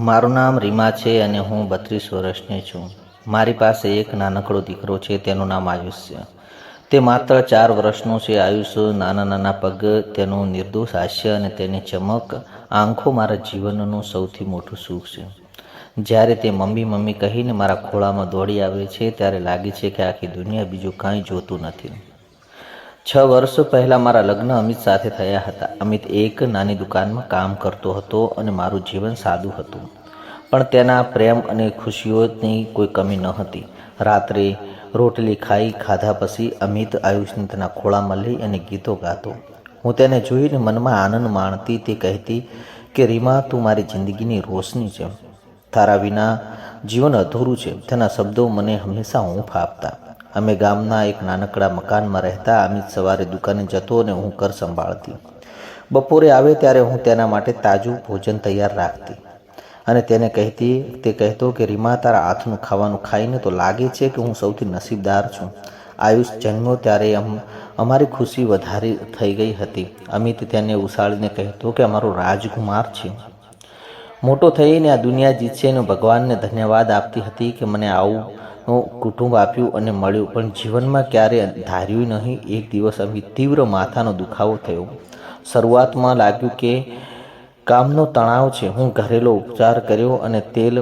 મારું નામ રીમા છે અને હું 32 વર્ષની છું. મારી પાસે એક નાનકડો દીકરો છે, તેનું નામ આયુષ છે. તે માત્ર 4 વર્ષનું છે. આયુષ નાના નાના પગ, તેનું નિર્દોષ હાસ્ય અને તેની ચમક આંખો મારા જીવનનું સૌથી મોટું સુખ છે. જ્યારે તે મમ્મી મમ્મી કહીને મારા ખોળામાં દોડી આવે છે, ત્યારે લાગે છે કે આખી દુનિયા બીજું કાંઈ જોતું નથી. 6 વર્ષ પહેલાં મારા લગ્ન અમિત સાથે થયા હતા. અમિત એક નાની દુકાનમાં કામ કરતો હતો અને મારું જીવન સાદું હતું, પણ તેના પ્રેમ અને ખુશીઓની કોઈ કમી ન હતી. રાત્રે રોટલી ખાધા પછી અમિત આયુષને તેના ખોળામાં લઈ અને ગીતો ગાતો. હું તેને જોઈને મનમાં આનંદ માણતી. તે કહેતી કે રીમા, તું મારી જિંદગીની રોશની છે. તારા વિના જીવન અધૂરું છે. તેના શબ્દો મને હંમેશા હૂંફ આપતા. અમે ગામના એક નાનકડા મકાનમાં રહેતા. અમિત સવારે દુકાને જતો અને હું ઘર સંભાળતી. બપોરે આવે ત્યારે હું તેના માટે તાજું ભોજન તૈયાર રાખતી અને તેને કહેતો કે રીમા, તારા હાથનું ખાવાનું ખાઈને તો લાગે છે કે હું સૌથી નસીબદાર છું. આયુષ જન્મ્યો ત્યારે અમારી ખુશી વધારે થઈ ગઈ હતી. અમિત તેને ઉછાળીને કહેતો કે અમારો રાજકુમાર છે. મોટો થઈને આ દુનિયા જીતશે અને ભગવાનને ધન્યવાદ આપતી હતી કે મને આવું કુટુંબ આપ્યું અને મળ્યું. પણ જીવનમાં ક્યારે ધાર્યું નહીં. એક દિવસ અમિત તીવ્ર માથાનો દુખાવો થયો. શરૂઆતમાં લાગ્યું કે કામનો તણાવ છે. હું ઘરેલું ઉપચાર કર્યો અને તેલ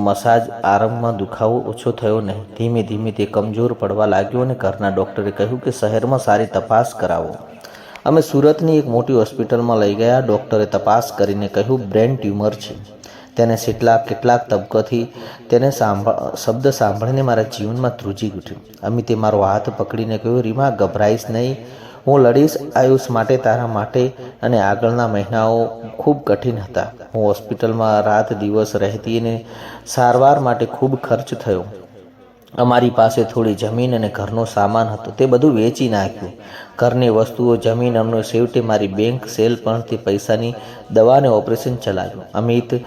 મસાજ. આરંભમાં દુખાવો ઓછો થયો નહીં. ધીમે ધીમે તે કમજોર પડવા લાગ્યો અને ઘરના ડૉક્ટરે કહ્યું કે શહેરમાં સારી તપાસ કરાવો. અમે સુરતની એક મોટી હોસ્પિટલમાં લઈ ગયા. ડૉક્ટરે તપાસ કરીને કહ્યું બ્રેન ટ્યુમર છે. તેને કેટલાક તબક્કાથી તેને શબ્દ સાંભળીને મારા જીવનમાં ધ્રુજી ઉઠ્યું. અમિતે મારો હાથ પકડીને કહ્યું, રીમા, ગભરાઈશ નહીં, હું લડીશ આયુષ માટે, તારા માટે. અને આગળના મહિનાઓ ખૂબ કઠિન હતા. હું હોસ્પિટલમાં રાત દિવસ રહેતી અને સારવાર માટે ખૂબ ખર્ચ થયો. અમારી પાસે થોડી જમીન અને ઘરનો સામાન હતો. તે બધું વેચી નાખ્યું. ઘરની વસ્તુઓ, જમીન અને છેવટે મારી બેંક સેલ પણ તે પૈસાની દવા અને ઓપરેશન ચલાવ્યું. અમિત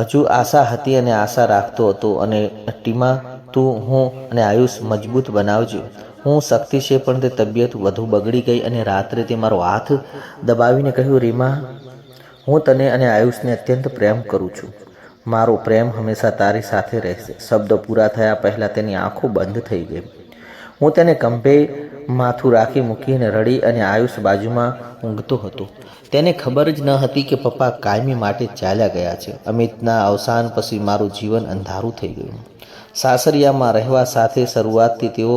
હજુ આશા હતી અને આશા રાખતો હતો અને ટીમા, તું, હું અને આયુષ મજબૂત બનાવજો. હું શક્તિ છે, પણ તે તબિયત વધુ બગડી ગઈ અને રાત્રે તે મારો હાથ દબાવીને કહ્યું, રીમા, હું તને અને આયુષને અત્યંત પ્રેમ કરું છું. મારો પ્રેમ હંમેશા તારી સાથે રહેશે. શબ્દ પૂરા થયા પહેલાં તેની આંખો બંધ થઈ ગઈ. હું તેને ખંભે માથું રાખી મૂકીને રડી અને આયુષ બાજુમાં ઊંઘતો હતો. તેને ખબર જ ન હતી કે પપ્પા કાયમી માટે ચાલ્યા ગયા છે. અમિતના અવસાન પછી મારું જીવન અંધારું થઈ ગયું. સાસરિયામાં રહેવા સાથે શરૂઆતથી તેઓ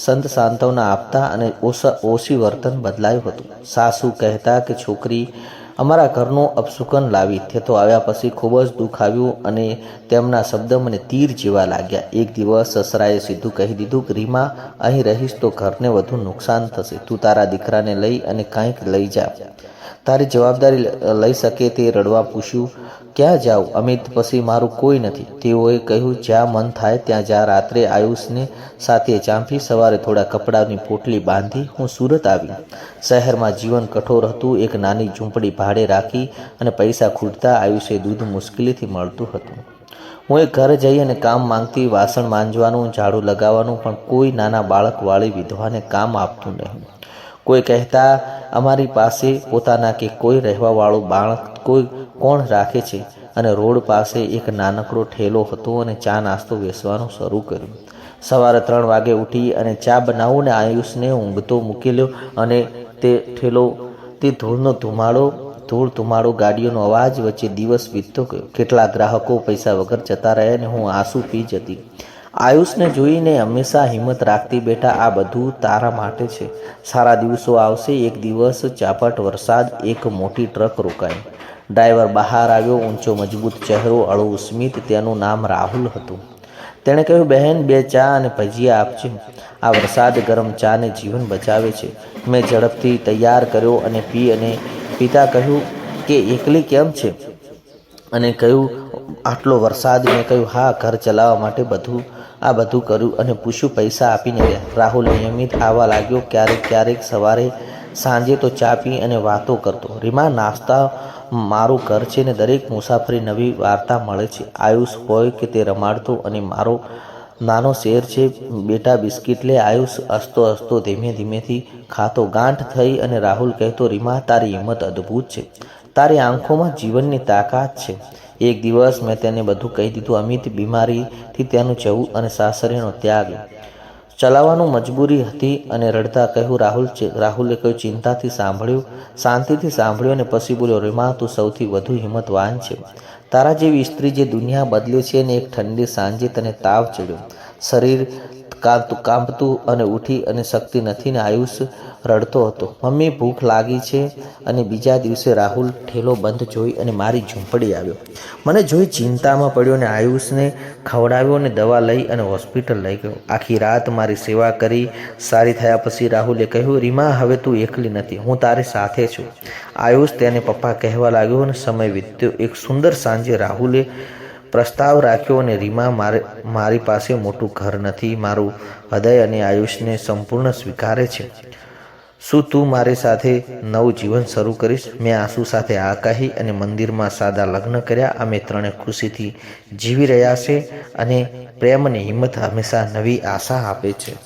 સંત સાંત્વના આપતા અને ઓછી વર્તન બદલાયું હતું. સાસુ કહેતા કે છોકરી અમારા ઘરનું અપશુકન લાવી. તે તો આવ્યા પછી ખૂબ જ દુઃખ આવ્યું અને તેમના શબ્દ મને તીર જેવા લાગ્યા. એક દિવસ સસરાએ સીધું કહી દીધું કે રીમા, અહીં રહીશ તો ઘરને વધુ નુકસાન થશે. તું તારા દીકરાને લઈ અને કંઈક લઈ જા. તારી જવાબદારી લઈ શકે. તે રડવા પૂછ્યું, ક્યાં જાઉં અમિત? પછી મારું કોઈ નથી. તેઓએ કહ્યું, જ્યાં મન થાય ત્યાં જા. રાત્રે આયુષને સાથે ચાંપી સવારે થોડા કપડાની પોટલી બાંધી હું સુરત આવી. શહેરમાં જીવન કઠોર હતું. એક નાની ઝૂંપડી ભાડે રાખી અને પૈસા ખૂટતા. આયુષે દૂધ મુશ્કેલીથી મળતું હતું. હું એક ઘરે જઈ અને કામ માંગતી. વાસણ માંજવાનું, ઝાડુ લગાવવાનું, પણ કોઈ નાના બાળકવાળી વિધવાને કામ આપતું નહીં. કોઈ કહેતા, અમારી પાસે પોતાના કે કોઈ રહેવાવાળું બાળક કોણ રાખે છે. અને રોડ પાસે એક નાનકડો ઠેલો હતો અને ચા નાસ્તો વેચવાનું શરૂ કર્યું. સવારે 3 વાગે ઉઠી અને ચા બનાવું ને આયુષને ઊંઘતો મૂકેલો અને તે ઠેલો, તે ધૂળ ધુમાડો, ગાડીઓનો અવાજ વચ્ચે દિવસ વીતતો ગયો. કેટલાક ગ્રાહકો પૈસા વગર જતા રહ્યા અને હું આંસુ પી જતી. આયુષને જોઈને હંમેશા હિંમત રાખતી, બેટા, આ બધું તારા માટે છે. સારા દિવસો આવશે. એક દિવસ ઝાપટ વરસાદ, એક મોટી ટ્રક રોકાઈ. ડ્રાઈવર બહાર આવ્યો. ઊંચો મજબૂત ચહેરો, અળવું સ્મિત. તેનું નામ રાહુલ હતું. તેણે કહ્યું, બહેન, 2 ચા અને ભજીયા આપજો. આ વરસાદ ગરમ ચાને જીવન બચાવે છે. મેં ઝડપથી તૈયાર કર્યો અને પિતા કહ્યું કે એકલી કેમ છે? અને કહ્યું, આટલો વરસાદ? મેં કહ્યું, હા, ઘર ચલાવવા માટે બધું કર્યું અને પૂછ્યું, પૈસા આપીને ગયા? રાહુલ નિયમિત આવવા લાગ્યો. ક્યારેક સવારે, સાંજે તો ચા પી અને વાતો કરતો. રીમા, નાસ્તા મારું ઘર છે ને દરેક મુસાફરી નવી વાર્તા મળે છે. આયુષ હોય કે તે રમાડતો અને મારો નાનો શેર છે. બેટા, બિસ્કિટ લે. આયુષ હસતો ધીમેથી ખાતો. ગાંઠ થઈ અને રાહુલ કહેતો, રીમા, તારી હિંમત અદ્ભુત છે. તારી આંખોમાં જીવનની તાકાત છે. એક દિવસ મેં તેને બધું કહી દીધું. અમિત બીમારીથી તેનું જવું અને સાસરીનો ત્યાગ ચલાવવાનું મજબૂરી હતી અને રડતા કહ્યું. રાહુલે કહ્યું, ચિંતાથી સાંભળ્યું, શાંતિથી સાંભળ્યું અને પછી બોલ્યો, રીમા, તું સૌથી વધુ હિંમતવાન છે. તારા જેવી સ્ત્રી જે દુનિયા બદલે છે ને એક ઠંડી સાંજે તને તાવ ચડ્યો, શરીર કાંપતું અને ઉઠી અને શક્તિ નથી ને આયુષ રડતો હતો. મમ્મી, ભૂખ લાગી છે. અને બીજા દિવસે રાહુલ ઠેલો બંધ જોઈ અને મારી ઝૂંપડી આવ્યો. મને જોઈ ચિંતામાં પડ્યો અને આયુષને ખવડાવ્યો અને દવા લઈ અને હોસ્પિટલ લઈ ગયો. આખી રાત મારી સેવા કરી. સારી થયા પછી રાહુલે કહ્યું, રીમા, હવે તું એકલી નથી, હું તારી સાથે છું. આયુષ તેને પપ્પા કહેવા લાગ્યો અને સમય વીત્યો. એક સુંદર સાંજે રાહુલે પ્રસ્તાવ રાખ્યો અને રીમા, મારી પાસે મોટું ઘર નથી, મારું હૃદય અને આયુષને સંપૂર્ણ સ્વીકારે છે. શું તું મારી સાથે નવું જીવન શરૂ કરીશ? મેં આંસુ સાથે આ કહી અને મંદિરમાં સાદા લગ્ન કર્યા. અમે ત્રણે ખુશીથી જીવી રહ્યા છે અને પ્રેમ અને હિંમત હંમેશા નવી આશા આપે છે.